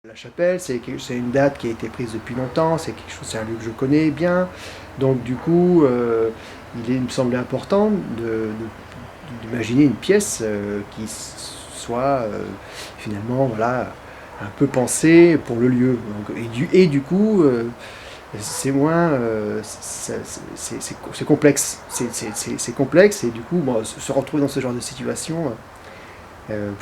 La chapelle, c'est une date qui a été prise depuis longtemps, c'est un lieu que je connais bien. Donc du coup, il me semblait important d'imaginer une pièce qui soit finalement voilà, un peu pensée pour le lieu. Donc, du coup, c'est moins, c'est complexe. C'est complexe et du coup, bon, se retrouver dans ce genre de situation.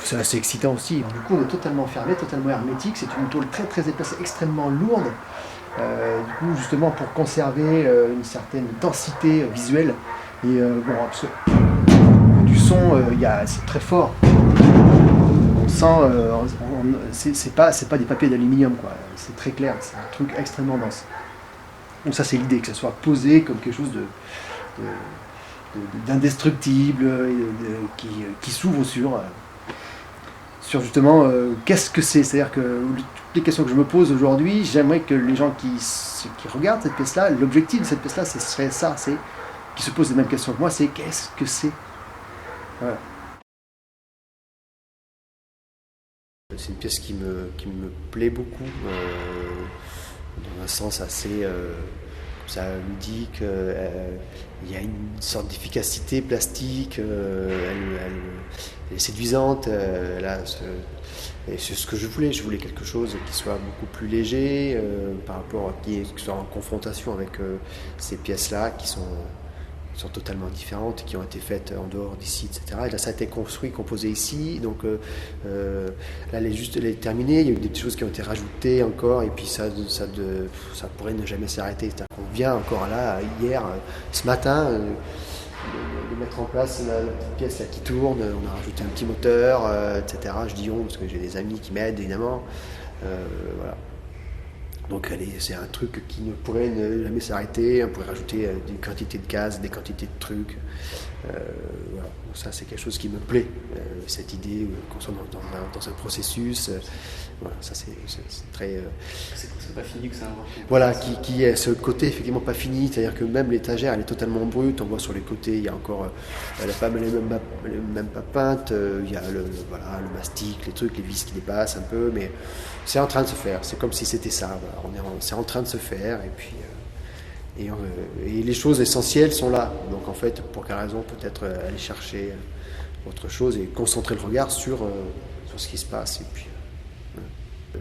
C'est assez excitant aussi. Du coup, on est totalement fermé, totalement hermétique. C'est une tôle très très épaisse, extrêmement lourde. Du coup, justement, pour conserver une certaine densité visuelle. Et bon, du son, c'est très fort. On sent, c'est pas des papiers d'aluminium, quoi. C'est très clair. C'est un truc extrêmement dense. Donc ça, c'est l'idée, que ça soit posé comme quelque chose d'indestructible, qui s'ouvre sur justement qu'est-ce que c'est. C'est-à-dire que toutes les questions que je me pose aujourd'hui, j'aimerais que les gens qui regardent cette pièce-là, l'objectif de cette pièce-là, ce serait ça, c'est qui se posent les mêmes questions que moi, c'est qu'est-ce que c'est. Voilà. C'est une pièce qui me plaît beaucoup, dans un sens assez ça ludique. Il y a une sorte d'efficacité plastique, elle est séduisante. Et c'est ce que je voulais. Je voulais quelque chose qui soit beaucoup plus léger par rapport à qui soit en confrontation avec ces pièces-là qui sont totalement différentes, qui ont été faites en dehors d'ici, etc. Et là, ça a été construit, composé ici. Donc là, elle est terminée. Il y a eu des petites choses qui ont été rajoutées encore, et puis ça pourrait ne jamais s'arrêter. C'est-à-dire qu'on vient encore là, hier, ce matin, de mettre en place la petite pièce là, qui tourne. On a rajouté un petit moteur, etc. Je dis on, parce que j'ai des amis qui m'aident, évidemment. Voilà. Donc c'est un truc qui ne pourrait ne jamais s'arrêter. On pourrait rajouter des quantités de gaz, des quantités de trucs. Voilà. Donc ça, c'est quelque chose qui me plaît. Cette idée qu'on soit dans un processus. Voilà, ça c'est très. C'est pas fini que ça invente. Voilà, qui est ce côté effectivement pas fini. C'est-à-dire que même l'étagère, elle est totalement brute. On voit sur les côtés, il y a encore la femme, elle est même pas peinte. Il y a le mastic, les trucs, les vis qui dépassent un peu, mais c'est en train de se faire. C'est comme si c'était ça. Voilà. C'est en train de se faire, et puis et les choses essentielles sont là. Donc en fait, pour quelle raison peut-être aller chercher autre chose et concentrer le regard sur ce qui se passe. Et puis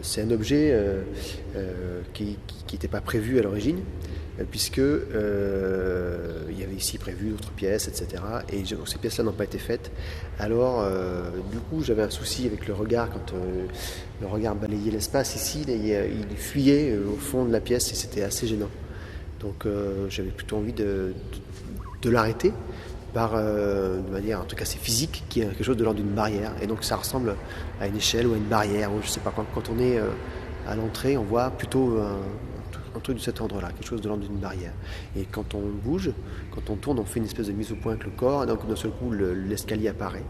c'est un objet qui n'était pas prévu à l'origine, puisque il y avait ici prévu d'autres pièces, etc. Et ces pièces-là n'ont pas été faites. Alors, du coup, j'avais un souci avec le regard. Quand le regard balayait l'espace ici, il fuyait au fond de la pièce, et c'était assez gênant. Donc, j'avais plutôt envie de l'arrêter de manière en tout cas assez physique, qui est quelque chose de l'ordre d'une barrière. Et donc ça ressemble à une échelle ou à une barrière. Je sais pas, quand on est à l'entrée, on voit plutôt un truc de cet ordre-là, quelque chose de l'ordre d'une barrière. Et quand on bouge, quand on tourne, on fait une espèce de mise au point avec le corps, et donc d'un seul coup l'escalier apparaît.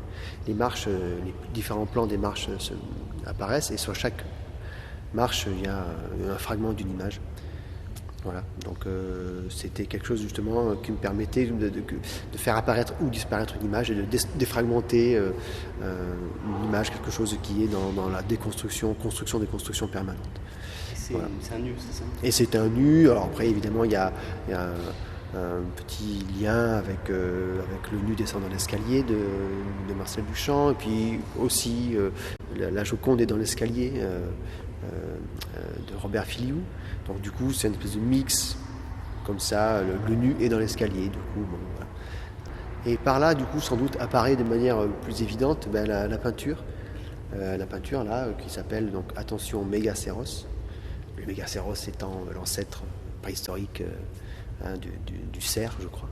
Les marches, les différents plans des marches apparaissent, et sur chaque marche, il y a un fragment d'une image. Voilà, donc c'était quelque chose justement qui me permettait de faire apparaître ou disparaître une image et de défragmenter une image, quelque chose qui est dans la construction permanente. Voilà. C'est un nu, c'est ça ? Et c'est un nu. Alors après, évidemment, il y a un petit lien avec le nu descendant l'escalier de Marcel Duchamp, et puis aussi la Joconde est dans l'escalier de Robert Filiou. Donc du coup, c'est une espèce de mix comme ça. Le nu est dans l'escalier. Du coup, bon, voilà. Et par là, du coup, sans doute apparaît de manière plus évidente la peinture. La peinture là qui s'appelle donc attention Mégacéros. Le Mégacéros étant l'ancêtre préhistorique du cerf, je crois.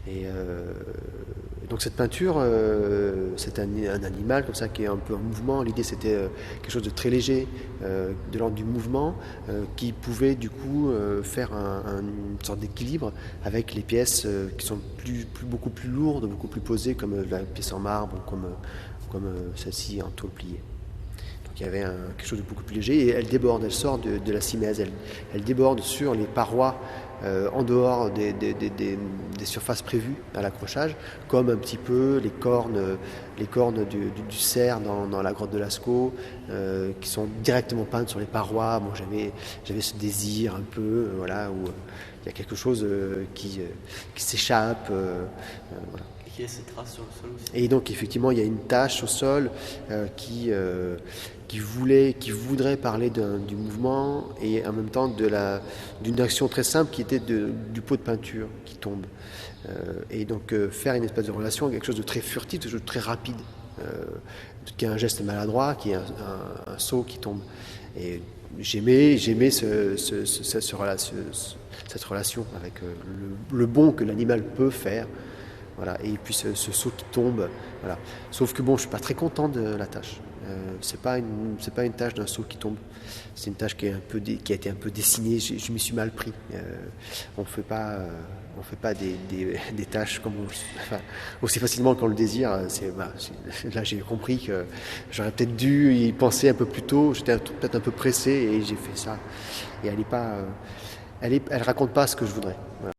Et donc cette peinture, c'est un animal comme ça qui est un peu en mouvement. L'idée c'était quelque chose de très léger, de l'ordre du mouvement, qui pouvait du coup faire une sorte d'équilibre avec les pièces qui sont beaucoup plus lourdes, beaucoup plus posées, comme la pièce en marbre, comme celle-ci en tôle pliée. Donc il y avait quelque chose de beaucoup plus léger, et elle déborde, elle sort de la simèse, elle déborde sur les parois en dehors des surfaces prévues à l'accrochage, comme un petit peu les cornes du cerf dans la grotte de Lascaux, qui sont directement peintes sur les parois. Bon, j'avais ce désir un peu, voilà, où il y a quelque chose qui s'échappe. Voilà. Et qu'il y ait ces traces sur le sol aussi. Et donc effectivement, il y a une tache au sol qui voudrait parler du mouvement, et en même temps d'une action très simple qui était du pot de peinture qui tombe. Et donc faire une espèce de relation avec quelque chose de très furtif, de très rapide, qui est un geste maladroit, qui est un seau qui tombe. Et j'aimais cette relation avec le bond que l'animal peut faire. Voilà. Et puis ce saut qui tombe, voilà. Sauf que bon, je suis pas très content de la tâche. C'est pas une tâche d'un saut qui tombe. C'est une tâche qui a été un peu dessinée. Je m'y suis mal pris. On fait pas des tâches comme aussi facilement qu'on le désire. Là, j'ai compris que j'aurais peut-être dû y penser un peu plus tôt. J'étais peut-être un peu pressé et j'ai fait ça. Et elle raconte pas ce que je voudrais. Voilà.